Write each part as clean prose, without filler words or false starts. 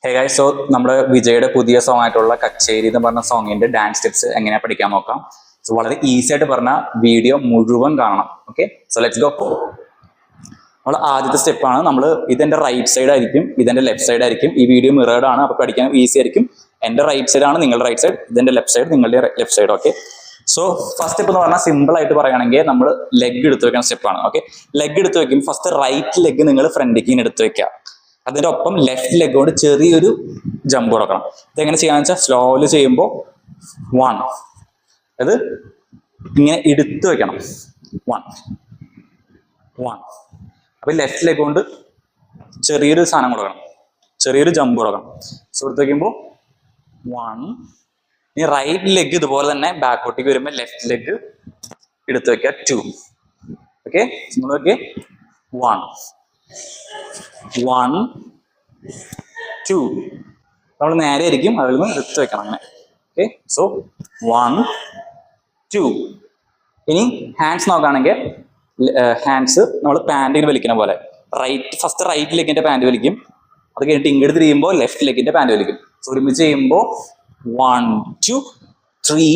Hey guys, so നമ്മുടെ വിജയുടെ പുതിയ സോങ് ആയിട്ടുള്ള കച്ചേരി എന്ന് പറഞ്ഞ സോങ്ങിന്റെ ഡാൻസ് സ്റ്റെപ്സ് എങ്ങനെ പഠിക്കാൻ നോക്കാം. സോ വളരെ ഈസി ആയിട്ട് പറഞ്ഞ വീഡിയോ മുഴുവൻ കാണണം. Okay, so let's go. നമ്മൾ ആദ്യത്തെ സ്റ്റെപ്പാണ്. നമ്മൾ ഇതെന്റെ റൈറ്റ് സൈഡ് ആയിരിക്കും, ഇതെന്റെ ലെഫ്റ്റ് സൈഡ് ആയിരിക്കും. ഈ വീഡിയോ മിറേഡ് ആണ്, അപ്പൊ പഠിക്കാൻ ഈസി ആയിരിക്കും. എന്റെ റൈറ്റ് സൈഡ് ആണ് നിങ്ങളുടെ റൈറ്റ് സൈഡ്, ഇതെന്റെ ലെഫ്റ്റ് സൈഡ് നിങ്ങളുടെ left side. Okay, so first step എന്ന് പറഞ്ഞാൽ സിമ്പിൾ ആയിട്ട് പറയുകയാണെങ്കിൽ നമ്മൾ ലെഗ് എടുത്ത് വെക്കുന്ന സ്റ്റെപ്പാണ്. ഓക്കെ, ലെഗ് എടുത്ത് വെക്കും. ഫസ്റ്റ് റൈറ്റ് ലെഗ് നിങ്ങൾ ഫ്രണ്ടിലേക്ക് എടുത്ത് വെക്കുക. അതിന്റെ ഒപ്പം ലെഫ്റ്റ് ലെഗ് കൊണ്ട് ചെറിയൊരു ജമ്പ് കൊടുക്കണം. ഇതെങ്ങനെ ചെയ്യാന്ന് വെച്ചാൽ സ്ലോലി ചെയ്യുമ്പോൾ 1, അത് ഇങ്ങനെ എടുത്തു വെക്കണം. 1 അപ്പൊ ലെഫ്റ്റ് ലെഗ് കൊണ്ട് ചെറിയൊരു സാധനം കൊടുക്കണം, ചെറിയൊരു ജമ്പ് കൊടുക്കണം. സോ എടുത്ത് വെക്കുമ്പോൾ 1. ഇനി റൈറ്റ് ലെഗ് ഇതുപോലെ തന്നെ ബാക്കോട്ടേക്ക് വരുമ്പോൾ ലെഫ്റ്റ് ലെഗ് എടുത്ത് വെക്കുക 2. ഓക്കെ, നോക്കിയേ 1 2. നമ്മൾ നേരെ ആയിരിക്കും, അതിൽ നിന്ന് എടുത്ത് വെക്കണം അങ്ങനെ. Okay, so 1 2. ഇനി ഹാൻഡ്സ് നോക്കുകയാണെങ്കിൽ ഹാൻഡ്സ് നമ്മൾ പാൻറ്റിന് വലിക്കുന്ന പോലെ ഫസ്റ്റ് റൈറ്റ് ലെഗിന്റെ പാൻറ് വലിക്കും. അത് കഴിഞ്ഞിട്ട് ഇങ്ങോട്ട് തിരിയുമ്പോൾ ലെഫ്റ്റ് ലെഗിന്റെ പാൻറ് വലിക്കും. സോ ഒരുമിച്ച് ചെയ്യുമ്പോൾ 1 2 3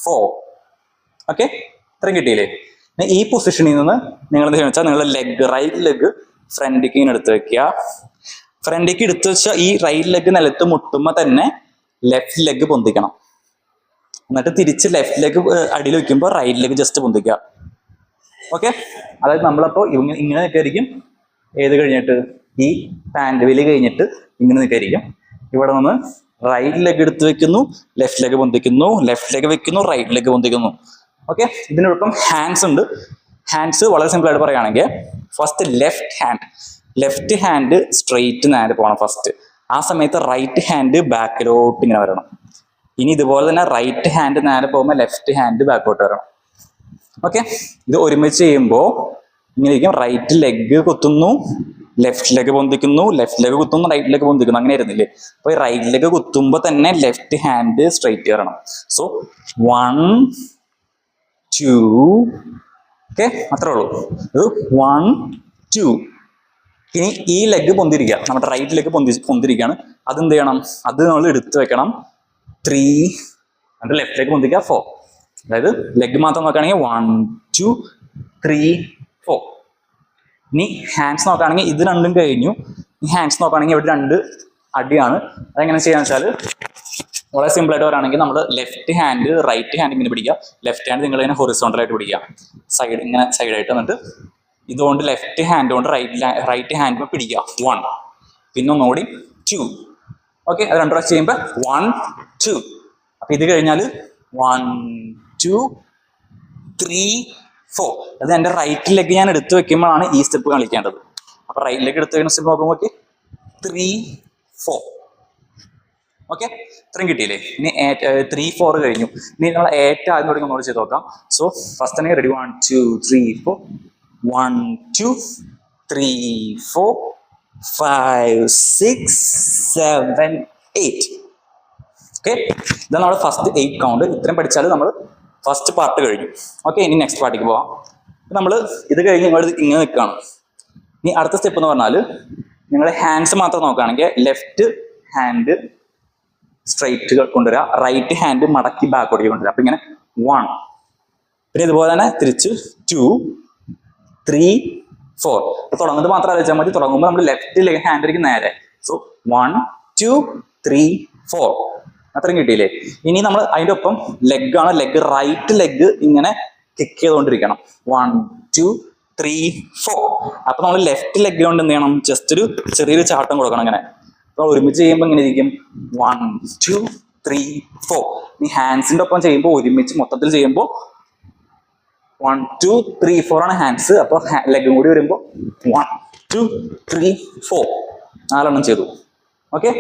4. ഓക്കെ, ഇത്രയും കിട്ടിയില്ലേ? ഈ പൊസിഷനിൽ നിന്ന് നിങ്ങൾ എന്താ വെച്ചാൽ നിങ്ങളുടെ ലെഗ് റൈറ്റ് ലെഗ് ഫ്രണ്ടിലേക്ക് ഇങ്ങനെ എടുത്ത് വെക്കുക. ഫ്രണ്ടിലേക്ക് എടുത്ത് വെച്ചാൽ ഈ റൈറ്റ് ലെഗ് നിലത്ത് മുട്ടുമ്പോൾ തന്നെ ലെഫ്റ്റ് ലെഗ് പൊന്തിക്കണം. എന്നിട്ട് തിരിച്ച് ലെഫ്റ്റ് ലെഗ് അടിയിൽ വെക്കുമ്പോൾ റൈറ്റ് ലെഗ് ജസ്റ്റ് പൊന്തിക്കുക. ഓക്കെ, അതായത് നമ്മളപ്പോൾ ഇങ്ങനെ നിൽക്കായിരിക്കും. ഏത് കഴിഞ്ഞിട്ട് ഈ പാൻറ് വലി കഴിഞ്ഞിട്ട് ഇങ്ങനെ നിൽക്കായിരിക്കും. ഇവിടെ നിന്ന് റൈറ്റ് ലെഗ് എടുത്ത് വെക്കുന്നു, ലെഫ്റ്റ് ലെഗ് പൊന്തിക്കുന്നു, ലെഫ്റ്റ് ലെഗ് വെക്കുന്നു, റൈറ്റ് ലെഗ് പൊന്തിക്കുന്നു. ഓക്കെ, ഇതിനൊപ്പം ഹാൻഡ്സ് ഉണ്ട്. ഹാൻഡ്സ് വളരെ സിമ്പിൾ ആയിട്ട് പറയുകയാണെങ്കിൽ ഫസ്റ്റ് ലെഫ്റ്റ് ഹാൻഡ് സ്ട്രെയിറ്റ് നേരെ പോകണം ഫസ്റ്റ്. ആ സമയത്ത് റൈറ്റ് ഹാൻഡ് ബാക്കിലോട്ട് ഇങ്ങനെ വരണം. ഇനി ഇതുപോലെ തന്നെ റൈറ്റ് ഹാൻഡ് നേരെ പോകുമ്പോൾ ലെഫ്റ്റ് ഹാൻഡ് ബാക്കോട്ട് വരണം. ഓക്കെ, ഇത് ഒരുമിച്ച് ചെയ്യുമ്പോൾ ഇങ്ങനെ ഇരിക്കും. റൈറ്റ് ലെഗ് കുത്തുന്നു, ലെഫ്റ്റ് ലെഗ് പൊന്തിക്കുന്നു, ലെഫ്റ്റ് ലെഗ് കുത്തുന്നു, റൈറ്റ് ലെഗ് പൊന്തിക്കുന്നു. അങ്ങനെ ആയിരുന്നില്ലേ? അപ്പൊ ഈ റൈറ്റ് ലെഗ് കുത്തുമ്പോൾ തന്നെ ലെഫ്റ്റ് ഹാൻഡ് സ്ട്രെയിറ്റ് വരണം. സോ 1 2. ഓക്കെ, അത്രേ ഉള്ളൂ. ഇത് 1 2. ഇനി ഈ ലെഗ് പൊന്തിരിക്കുക, നമ്മുടെ റൈറ്റ് ലെഗ് പൊന്തിരിക്കുകയാണ്. അതെന്ത് ചെയ്യണം? അത് നമ്മൾ എടുത്ത് വെക്കണം 3. എന്നിട്ട് ലെഫ്റ്റ് ലെഗ് പൊന്തിക്കുക 4. അതായത് ലെഗ് മാത്രം നോക്കുകയാണെങ്കിൽ 1 2 3 4. ഇനി ഹാൻഡ്സ് നോക്കുകയാണെങ്കിൽ ഇത് രണ്ടും കഴിഞ്ഞു. ഈ ഹാൻഡ്സ് നോക്കുകയാണെങ്കിൽ ഇവിടെ 2 അടിയാണ്. അതെങ്ങനെ ചെയ്യാന്ന് വെച്ചാൽ വളരെ സിമ്പിൾ ആയിട്ട് പറയുകയാണെങ്കിൽ നമ്മൾ ലെഫ്റ്റ് ഹാൻഡ് റൈറ്റ് ഹാൻഡ് ഇങ്ങനെ പിടിക്കുക, ലെഫ്റ്റ് ഹാൻഡ് നിങ്ങൾ ഇങ്ങനെ ഹൊറിസോണ്ടൽ ആയിട്ട് പിടിക്കുക, ഇങ്ങനെ സൈഡായിട്ട്. എന്നിട്ട് ഇതുകൊണ്ട് ലെഫ്റ്റ് ഹാൻഡ് കൊണ്ട് റൈറ്റ് ഹാൻഡ് പിടിക്കുക 1, പിന്നെ ഒന്നുകൂടി 2. ഓക്കെ, അത് 2 പ്രാവശ്യം ചെയ്യുമ്പോൾ 1 2. അപ്പൊ ഇത് കഴിഞ്ഞാൽ 1 2 3 4. അത് എൻ്റെ റൈറ്റ് ലെഗ് ഞാൻ എടുത്ത് വെക്കുമ്പോഴാണ് ഈ സ്റ്റെപ്പ് കളിക്കേണ്ടത്. അപ്പൊ റൈറ്റ് ലെഗ് എടുത്ത് വെക്കുന്ന സ്റ്റെപ്പ് നോക്കുമ്പോൾ 3 4. ഓക്കെ, ഇത്രയും കിട്ടിയില്ലേ? ഇനി 3 4 കഴിഞ്ഞു. ഇനി നമ്മൾ ഏറ്റവും ആദ്യം തുടങ്ങി ഒന്നുകൂടി ചെയ്ത് നോക്കാം. സോ ഫസ്റ്റ് തന്നെ റെഡി 1 2 3 4. 1 2 3 4 5 6 7 8. ഓക്കെ, ഇതാണ് നമ്മുടെ ഫസ്റ്റ് 8 കൗണ്ട്. ഇത്രയും പഠിച്ചാൽ നമ്മൾ ഫസ്റ്റ് പാർട്ട് കഴിഞ്ഞു. ഓക്കെ, ഇനി നെക്സ്റ്റ് പാർട്ടിക്ക് പോവാം. നമ്മൾ ഇത് കഴിഞ്ഞ് ഇങ്ങനെ നിൽക്കുകയാണ്. ഇനി അടുത്ത സ്റ്റെപ്പ് എന്ന് പറഞ്ഞാൽ നിങ്ങൾ ഹാൻഡ്സ് മാത്രം നോക്കുകയാണെങ്കിൽ ലെഫ്റ്റ് ഹാൻഡ് സ്ട്രൈറ്റ് കൊണ്ടുവരിക, റൈറ്റ് ഹാൻഡ് മടക്കി ബാക്കോട്ടേക്ക് കൊണ്ടുവരിക. അപ്പൊ ഇങ്ങനെ 1. പിന്നെ ഇതുപോലെ തന്നെ തിരിച്ച് 2 3 4. തുടങ്ങുന്നത് മാത്രം ആലോചിച്ചാൽ മതി. തുടങ്ങുമ്പോൾ നമ്മൾ ലെഫ്റ്റ് ഹാൻഡിലേക്ക് നേരെ. സോ 1 2 3 4. അത്രയും കിട്ടിയില്ലേ? ഇനി നമ്മൾ അതിൻ്റെ ഒപ്പം ലെഗാണ്. ലെഗ് റൈറ്റ് ലെഗ് ഇങ്ങനെ കിക്ക് ചെയ്തുകൊണ്ടിരിക്കണം. 1 2 3 4. അപ്പൊ നമ്മൾ ലെഫ്റ്റ് ലെഗ് കൊണ്ട് എന്ത് ചെയ്യണം? ജസ്റ്റ് ഒരു ചെറിയൊരു ചാട്ടം കൊടുക്കണം. അങ്ങനെ ഒരുമിച്ച് ചെയ്യുമ്പോൾ ഇങ്ങനെ ഇരിക്കും 1 2 3 4. ഈ ഹാൻഡ്സിന്റെ ഒപ്പം ചെയ്യുമ്പോൾ ഒരുമിച്ച് മൊത്തത്തിൽ ചെയ്യുമ്പോൾ 1 2 3 4 ആണ് ഹാൻഡ്സ്. അപ്പൊ ലെഗും കൂടി വരുമ്പോൾ 1 2 3 4. 4 ചെയ്തു. ഓക്കെ,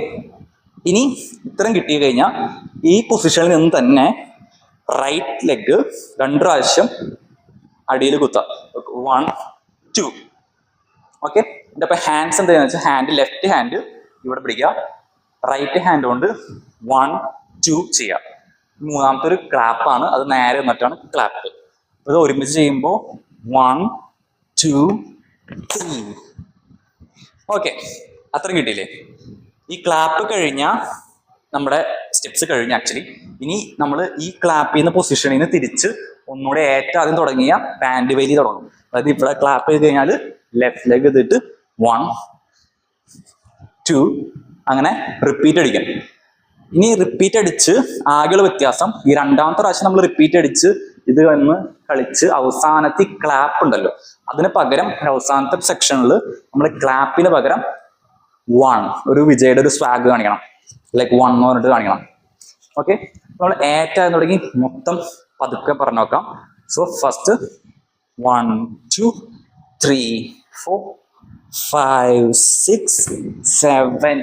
ഇനി ഇത്രയും കിട്ടി കഴിഞ്ഞാൽ ഈ പൊസിഷനിൽ നിന്ന് തന്നെ റൈറ്റ് ലെഗ് 2 പ്രാവശ്യം അടിയിൽ കുത്താം. 1 2. ഓക്കെ, എൻ്റെ അപ്പൊ ഹാൻഡ്സ് എന്താ വെച്ചാൽ ഹാൻഡ് ലെഫ്റ്റ് ഹാൻഡ് ഇവിടെ പിടിക്കുക, റൈറ്റ് ഹാൻഡ് കൊണ്ട് 1 2 ചെയ്യാം. മൂന്നാമത്തെ ഒരു ക്ലാപ്പാണ്, അത് നേരെ എന്നിട്ടാണ് ക്ലാപ്പ്. ഇത് ഒരുമിച്ച് ചെയ്യുമ്പോൾ 1 2 3. ഓക്കെ, അത്രയും കിട്ടിയില്ലേ? ഈ ക്ലാപ്പ് കഴിഞ്ഞ നമ്മുടെ സ്റ്റെപ്സ് കഴിഞ്ഞ ആക്ച്വലി ഇനി നമ്മൾ ഈ ക്ലാപ്പ് ചെയ്യുന്ന പൊസിഷനിൽ നിന്ന് തിരിച്ച് ഒന്നുകൂടെ ഏറ്റവും ആദ്യം തുടങ്ങിയ പാൻറ് വലി തുടങ്ങും. അതായത് ഇവിടെ ക്ലാപ്പ് ചെയ്ത് കഴിഞ്ഞാൽ ലെഫ്റ്റ് ലെഗ് ഇതിട്ട് 1 2 അങ്ങനെ റിപ്പീറ്റ് അടിക്കാം. ഇനി റിപ്പീറ്റ് അടിച്ച് ആകെയുള്ള വ്യത്യാസം ഈ രണ്ടാമത്തെ പ്രാവശ്യം നമ്മൾ റിപ്പീറ്റ് അടിച്ച് ഇത് വന്ന് കളിച്ച് അവസാനത്തെ ക്ലാപ്പ് ഉണ്ടല്ലോ അതിന് പകരം അവസാനത്തെ സെക്ഷനിൽ നമ്മൾ ക്ലാപ്പിന് പകരം 1 ഒരു വിജയുടെ ഒരു സ്വാഗ് കാണിക്കണം, ലൈക്ക് 1 എന്ന് പറഞ്ഞിട്ട് കാണിക്കണം. ഓക്കെ, നമ്മൾ ഏറ്റവും തുടങ്ങി മൊത്തം പതുക്കെ പറഞ്ഞു നോക്കാം. സോ ഫസ്റ്റ് 1 2 3 4 5 6 7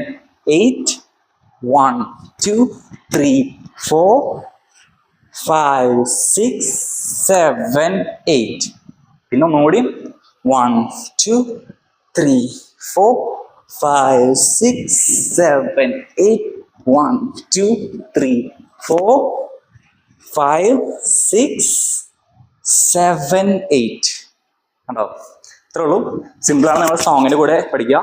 8 1 2 3 4 5 6 7 8 പിന്നെ ഒന്നുകൂടി 1 2 3 4 5 6 7 8 1 2 3 4 5 6 7 8 കണ്ടോ? ഇത്രേ ഉള്ളൂ. സിമ്പിളാണ്. നമ്മൾ സോങ്ങിന്റെ കൂടെ പഠിക്കുക.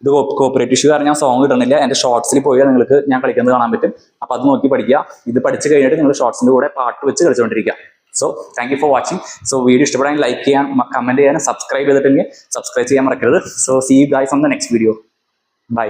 ഇത് കോപ്പറേറ്റ് ഇഷ്യൂ കാരണം ഞാൻ സോങ് ഇടുന്നില്ല. എന്റെ ഷോർട്സിൽ പോയാൽ നിങ്ങൾക്ക് ഞാൻ കളിക്കുന്നത് കാണാൻ പറ്റും. അപ്പൊ അത് നോക്കി പഠിക്കുക. ഇത് പഠിച്ചു കഴിഞ്ഞിട്ട് നിങ്ങൾ ഷോർട്സിന്റെ കൂടെ പാട്ട് വെച്ച് കളിച്ചുകൊണ്ടിരിക്കുക. So thank you for watching. So video ഇഷ്ടപ്പെടാൻ ലൈക്ക് ചെയ്യാൻ, കമന്റ് ചെയ്യാൻ, സബ്സ്ക്രൈബ് ചെയ്തിട്ടുണ്ടെങ്കിൽ സബ്സ്ക്രൈബ് ചെയ്യാൻ മറക്കരുത്. So see you guys on the next video. By.